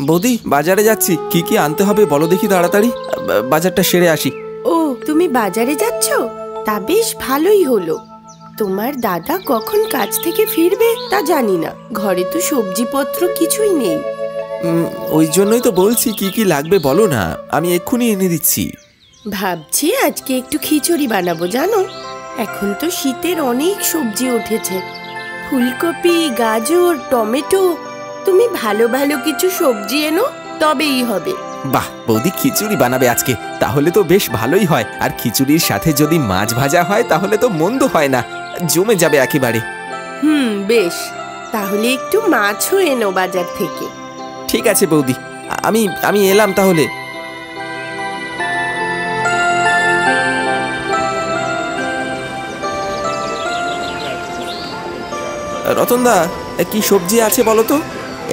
বৌদি, বাজারে যাচ্ছি, কি কি আনতে হবে বলো দেখি তাড়াতাড়ি, বাজারটা সেরে আসি। ও, তুমি বাজারে যাচ্ছ? তা বেশ ভালোই হলো। তোমার দাদা কখন কাজ থেকে ফিরবে তা জানি না, ঘরে তো সবজিপত্র কিছুই নেই। ওই জন্যই তো বলছি কি কি লাগবে বলো না, আমি এক্ষুনি এনে দিচ্ছি। ভাবছি আজকে একটু খিচুড়ি বানাবো জানো। এখন তো শীতের অনেক সবজি উঠেছে, ফুলকপি, গাজর, টমেটো। তুমি ভালো ভালো কিছু সবজি এনো, তবেই হবে। বাহ, বৌদি খিচুড়ি বানাবে আজকে, তাহলে তো বেশ ভালোই হয়। আর খিচুড়ির সাথে যদি মাছ ভাজা হয় তাহলে তো মন্দ হয় না, জমে যাবে একেবারে। বেশ, তাহলে একটু মাছও এনো বাজার থেকে। ঠিক আছে বৌদি, আমি এলাম তাহলে। রতনদা, কি সবজি আছে বলো তো?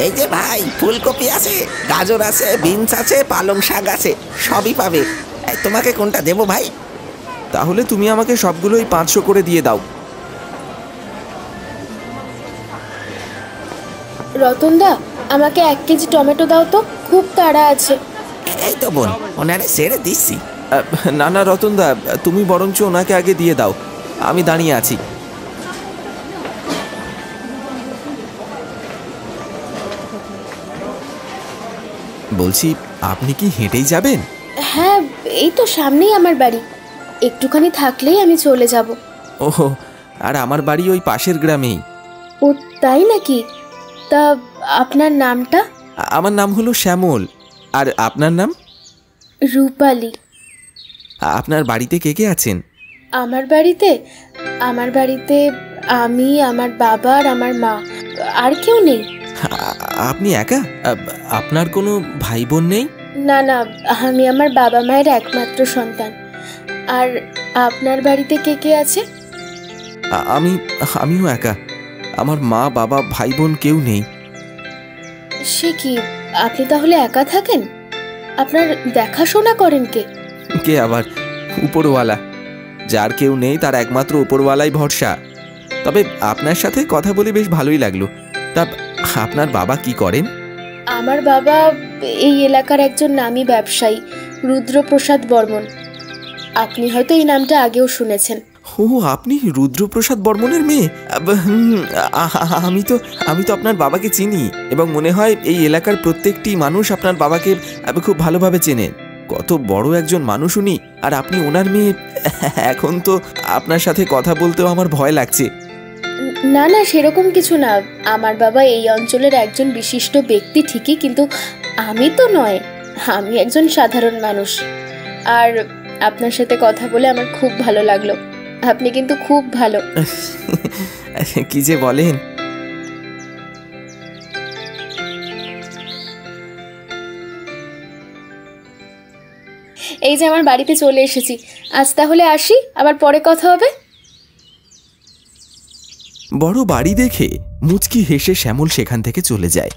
এই যে ভাই, ফুলকপি আছে, গাজর আছে, বিনস আছে, পালং শাক আছে, সবই পাবে। তোমাকে কোনটা দেবো ভাই? তাহলে তুমি আমাকে সবগুলোই 500 করে দিয়ে দাও। রতনদা, আমাকে 1 কেজি টমেটো দাও তো, খুব তাড়া আছে। এই তো বোন, ওনারে ছেড়ে দিচ্ছি। না না রতনদা, তুমি বরঞ্চ ওনাকে আগে দিয়ে দাও, আমি দাঁড়িয়ে আছি। বলছি, আপনি কি হেঁটেই যাবেন? হ্যাঁ, এই তো সামনেই আমার বাড়ি, একটুখানি থাকলেই আমি চলে যাব। ওহো, আর আমার বাড়ি ওই পাশের গ্রামেই। ও তাই নাকি? তা আপনার নামটা? আমার নাম হলো শ্যামল। আর আপনার নাম? রূপালী। আপনার বাড়িতে কে কে আছেন? আমার বাড়িতে আমি, আমার বাবা আর আমার মা, আর কেউ নেই। আপনি একা? আপনার কোনো ভাই বোন নেই? না না, আমি আমার বাবা মায়ের একমাত্র সন্তান। আর আপনার বাড়িতে কে কে আছে? আমিও একা, আমার মা, বাবা, ভাই বোন কেউ নেই। সে কি, আপনি তাহলে একা থাকেন? আপনার দেখাশোনা করেন কে? কে আবার? উপরওয়ালা। যার কেউ নেই তার একমাত্র উপরওয়ালাই ভরসা। তবে আপনার সাথে কথা বলে বেশ ভালোই লাগলো। তা আপনার বাবা কি করেন? আমার বাবা এই এলাকার একজন নামী ব্যবসায়ী, রুদ্রপ্রসাদ বর্মন। আপনি হয়তো এই নামটা আগেও শুনেছেন। ও, আপনি রুদ্রপ্রসাদ বর্মনের মেয়ে? আমি তো আপনার বাবাকে চিনি, এবং মনে হয় এই এলাকার প্রত্যেকটি মানুষ আপনার বাবাকে খুব ভালোভাবে চেনে। কত বড় একজন মানুষ উনি, আর আপনি ওনার মেয়ে। এখন তো আপনার সাথে কথা বলতেও আমার ভয় লাগছে। না না, সেরকম কিছু না। আমার বাবা এই অঞ্চলের একজন বিশিষ্ট ব্যক্তি ঠিকই, কিন্তু আমি তো নয়, আমি একজন সাধারণ মানুষ। আর আপনার সাথে কথা বলে আমার খুব ভালো লাগলো। আপনি কিন্তু খুব ভালো। কি যে বলেন। এই যে আমার বাড়িতে চলে এসেছি, আজ তাহলে আসি, আবার পরে কথা হবে। বড় বাড়ি দেখে মুচকি হেসে শ্যামল সেখান থেকে চলে যায়।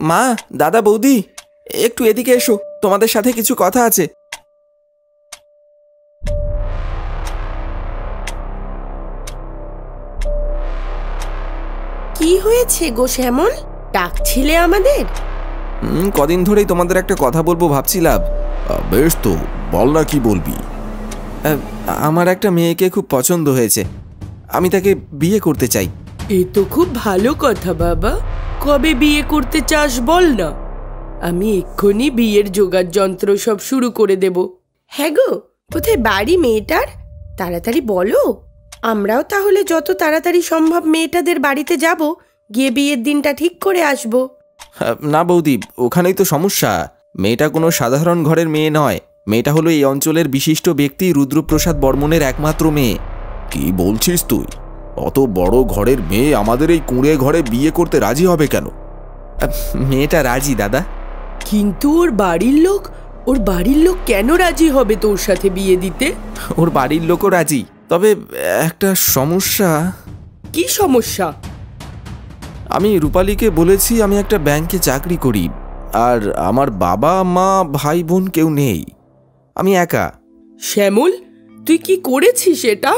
মা, দাদা, বৌদি, একটু এদিকে এসো, তোমাদের সাথে কিছু কথা আছে। কি হয়েছে গো শ্যামল, ডাকছিলে আমাদের? কদিন ধরেই তোমাদের একটা কথা বলবো ভাবছিলাম। বেশ তো, বল না, কি বলবি? আমার একটা মেয়েকে খুব পছন্দ হয়েছে, আমি তাকে বিয়ে করতে চাই। এ তো খুব ভালো কথা বাবা, কবে বিয়ে করতে চাস বল না, আমি এক্ষুনি বিয়ের জোগাড় যন্ত্র সব শুরু করে দেব। হ্যাঁ গো, কোথায় বাড়ি মেয়েটার? তাড়াতাড়ি বলো, আমরাও তাহলে যত তাড়াতাড়ি সম্ভব মেয়েটাদের বাড়িতে যাব, গিয়ে বিয়ের দিনটা ঠিক করে আসব। না বৌদি, ওখানেই তো সমস্যা। মেয়েটা কোনো সাধারণ ঘরের মেয়ে নয়, মেয়েটা হলো এই অঞ্চলের বিশিষ্ট ব্যক্তি রুদ্রপ্রসাদ বর্মনের একমাত্র মেয়ে। কি বলছিস তুই? অত বড় ঘরের মেয়ে আমাদের এই কুঁড়ে ঘরে বিয়ে করতে রাজি হবে কেন? মেয়েটা রাজি দাদা। কিন্তু ওর বাড়ির লোক কেন রাজি হবে তোর সাথে বিয়ে দিতে? ওর বাড়ির লোকও রাজি, তবে একটা সমস্যা। কি সমস্যা? আমি রূপালীকে বলেছি আমি একটা ব্যাংকে চাকরি করি, আর আমার বাবা, মা, ভাই বোন কেউ নেই, আমি একা। শ্যামল, তুই কি করেছিস এটা?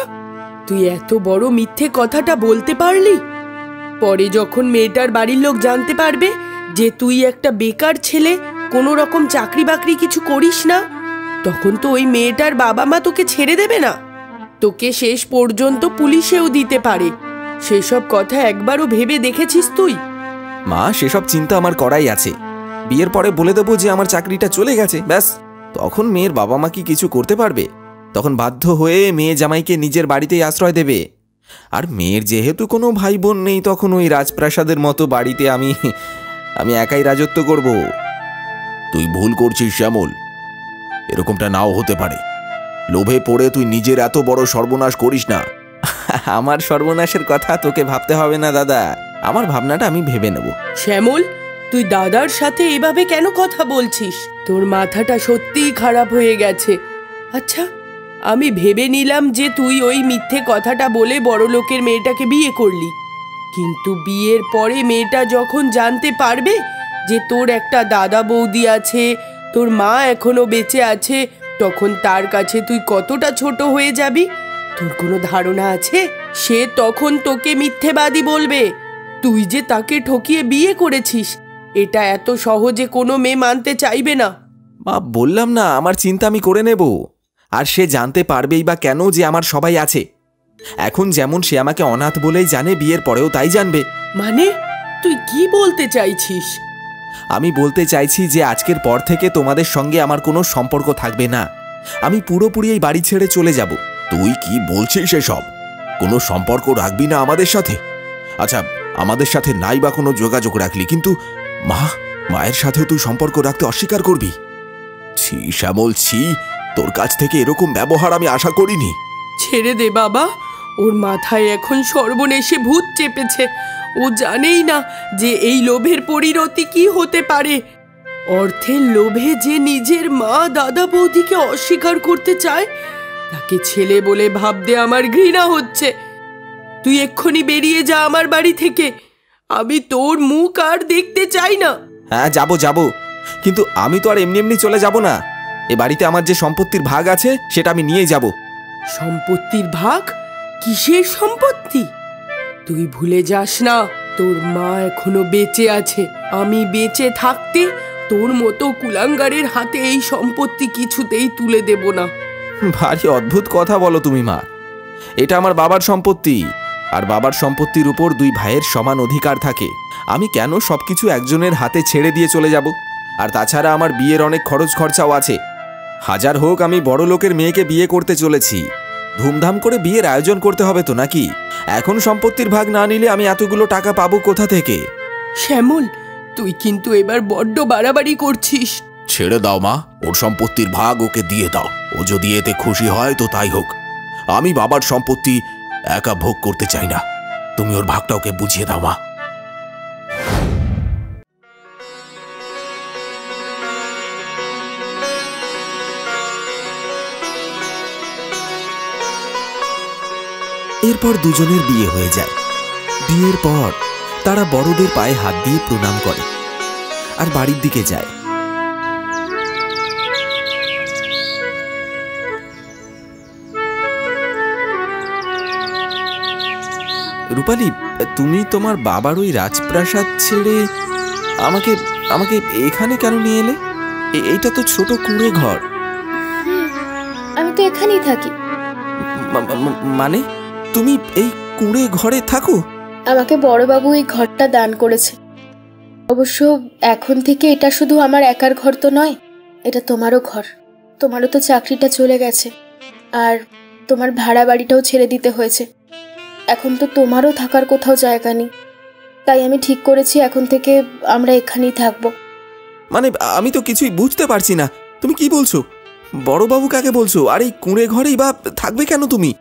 তুই এত বড় মিথ্যে কথাটা বলতে পারলি? পরে যখন মেয়েটার বাড়ির লোক জানতে পারবে যে তুই একটা বেকার ছেলে, কোনো রকম চাকরি বাকরি কিছু করিস না, তখন তো ওই মেয়েটার বাবা মা তোকে ছেড়ে দেবে না। তোকে শেষ পর্যন্ত পুলিশেও দিতে পারে। সেসব কথা একবারও ভেবে দেখেছিস তুই? মা, সেসব চিন্তা আমার করাই আছে। বিয়ের পরে বলে দেবো যে আমার চাকরিটা চলে গেছে, ব্যাস। তখন মেয়ের বাবা মা কি কিছু করতে পারবে? তখন বাধ্য হয়ে মেয়ে জামাইকে নিজের বাড়িতেই আশ্রয় দেবে। আর মেয়ের যেহেতু কোনো ভাই বোন নেই, তখন ওই রাজপ্রাসাদের মতো বাড়িতে আমি একাই রাজত্ব করব। তুই ভুল করছিস শ্যামল, এরকমটা নাও হতে পারে। লোভে পড়ে তুই নিজের এত বড় সর্বনাশ করিস না। আমার সর্বনাশের কথা তোকে ভাবতে হবে না দাদা, আমার ভাবনাটা আমি ভেবে নেব। শ্যামল, তুই দাদার সাথে এভাবে কেন কথা বলছিস? তোর মাথাটা সত্যিই খারাপ হয়ে গেছে। আচ্ছা, আমি ভেবে নিলাম যে তুই ওই মিথ্যে কথাটা বলে বড় লোকের মেয়েটাকে বিয়ে করলি, কিন্তু বিয়ের পরে মেয়েটা যখন জানতে পারবে যে তোর একটা দাদা বৌদি আছে, তোর মা এখনো বেঁচে আছে, তখন তার কাছে তুই কতটা ছোট হয়ে যাবি? তোর কোনো ধারণা আছে? সে তখন তোকে মিথ্যেবাদী বলবে। তুই যে তাকে ঠকিয়ে বিয়ে করেছিস, এটা এত সহজে কোনো মেয়ে মানতে চাইবে না। মা, বললাম না আমার চিন্তা আমি করে নেব। আর সে জানতে পারবেই বা কেন যে আমার সবাই আছে? এখন যেমন সে আমাকে অনাথ বলেই জানে, বিয়ের পরেও তাই জানবে। মানে তুই কি বলতে চাইছিস? আমি বলতে চাইছি যে আজকের পর থেকে তোমাদের সঙ্গে আমার কোনো সম্পর্ক থাকবে না। আমি পুরোপুরি এই বাড়ি ছেড়ে চলে যাব। তুই কি বলছিস এসব? কোনো সম্পর্ক রাখবি না আমাদের সাথে? আচ্ছা, আমাদের সাথে নাই বা কোনো যোগাযোগ রাখলি, কিন্তু মায়ের সাথে তুই সম্পর্ক রাখতে অস্বীকার করবি? ছি শ্যামল, ছি, তোর কাছ থেকে এরকম ব্যবহার আমি আশা করিনি। ছেড়ে দে বাবা, ওর মাথায় এখন সর্বনেশে ভূত চেপেছে। ও জানেই না যে এই লোভের পরিণতি কি হতে পারে। অর্থের লোভে যে নিজের মা দাদা বৌদিকে অস্বীকার করতে চায়, তাকে ছেলে বলে ভাবতে আমার ঘৃণা হচ্ছে। তুই এক্ষুনি বেরিয়ে যা আমার বাড়ি থেকে। আমি তোর মুখ আর দেখতে চাই না। হ্যাঁ, যাব, কিন্তু আমি তো আর এমনি এমনি চলে যাব না। এ বাড়িতে আমার যে সম্পত্তির ভাগ আছে সেটা আমি নিয়েই যাব। সম্পত্তির ভাগ? কিসের সম্পত্তি? তুই ভুলে যাস না, তোর মা এখনো বেঁচে আছে। আমি বেঁচে থাকতে তোর মতো কুলাঙ্গারের হাতে এই সম্পত্তি কিছুতেই তুলে দেব না। ভারী অদ্ভুত কথা বলো তুমি মা। এটা আমার বাবার সম্পত্তি, আর বাবার সম্পত্তির উপর দুই ভাইয়ের সমান অধিকার থাকে। আমি কেন সবকিছু একজনের হাতে ছেড়ে দিয়ে চলে যাব? আর তাছাড়া আমার বিয়ের অনেক খরচ খরচাও আছে। হাজার হোক, আমি বড় লোকের মেয়েকে বিয়ে করতে চলেছি। ধুমধাম করে বিয়ের আয়োজন করতে হবে তো নাকি? এখন সম্পত্তির ভাগ না নিলে আমি এতগুলো টাকা পাবো কোথা থেকে? শ্যামল, তুই কিন্তু এবার বড্ড বাড়াবাড়ি করছিস। ছেড়ে দাও মা, ওর সম্পত্তির ভাগ ওকে দিয়ে দাও। ও যদি এতে খুশি হয় তো তাই হোক। আমি বাবার সম্পত্তি একা ভোগ করতে চাই না। তুমি ওর ভাগটা ওকে বুঝিয়ে দাও মা। এরপর দুজনের বিয়ে হয়ে যায়। বিয়ের পর তারা বড়দের পায়ে হাত দিয়ে প্রণাম করে আর বাড়ির দিকে যায়। রূপালী, তুমি তোমার বাবার ওই রাজপ্রাসাদ ছেড়ে আমাকে আমাকে এখানে কেন নিয়ে এলে? এইটা তো ছোট কুঁড়ে ঘর। আমি তো এখানেই থাকি। মানে তুমি এই কুঁড়ে ঘরে থাকো? আমাকে বড়বাবু এই ঘরটা দান করেছে। অবশ্য এখন থেকে এটা শুধু আমার একার ঘর তো নয়, এটা তোমারও ঘর। তোমারও তো চাকরিটা চলে গেছে, আর তোমার ভাড়া বাড়িটাও ছেড়ে দিতে হয়েছে। এখন তো তোমারও থাকার কোথাও জায়গা নেই। তাই আমি ঠিক করেছি এখন থেকে আমরা এখানেই থাকবো। মানে আমি তো কিছুই বুঝতে পারছি না, তুমি কি বলছো? বড়বাবু কাকে বলছো? আর এই কুঁড়ে ঘরেই বা থাকবে কেন তুমি?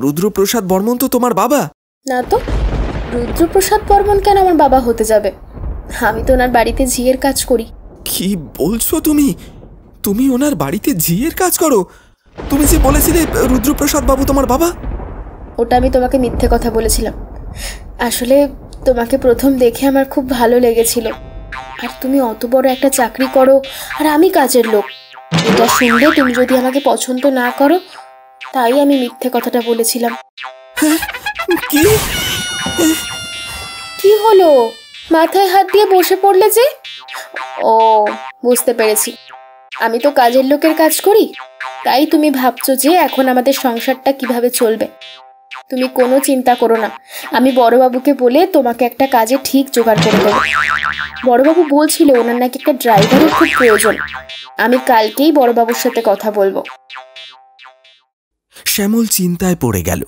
রুদ্রপ্রসাদ বর্মন তো তোমার বাবা। না তো, রুদ্রপ্রসাদ বর্মন কেন আমার বাবা হতে যাবে? আমি তো ওনার বাড়িতে ঝিয়ের কাজ করি। কি বলছো তুমি? তুমি ওনার বাড়িতে ঝিয়ের কাজ করো? তুমি যে বলেছিলে রুদ্রপ্রসাদ বাবু তোমার বাবা। ওটা আমি তোমাকে মিথ্যে কথা বলেছিলাম। আসলে তোমাকে প্রথম দেখে আমার খুব ভালো লেগেছিল। আর তুমি অত বড় একটা চাকরি করো, আর আমি কাজের লোক। এটা শুনলে তুমি যদি আমাকে পছন্দ না করো, তাই আমি মিথ্যে কথাটা বলেছিলাম। কি? কি হলো, মাথায় হাত দিয়ে বসে পড়লে যে? ও, বুঝতে পেরেছি, আমি তো কাজের লোকের কাজ করি, তাই তুমি ভাবছো যে এখন আমাদের সংসারটা কিভাবে চলবে। তুমি কোনো চিন্তা করো না, আমি বড়বাবুকে বলে তোমাকে একটা কাজে ঠিক জোগাড় করে দেবো। বড়বাবু বলছিল ওনার নাকি একটা ড্রাইভারের খুব প্রয়োজন। আমি কালকেই বড়বাবুর সাথে কথা বলবো। শ্যামল চিন্তায় পড়ে গেল।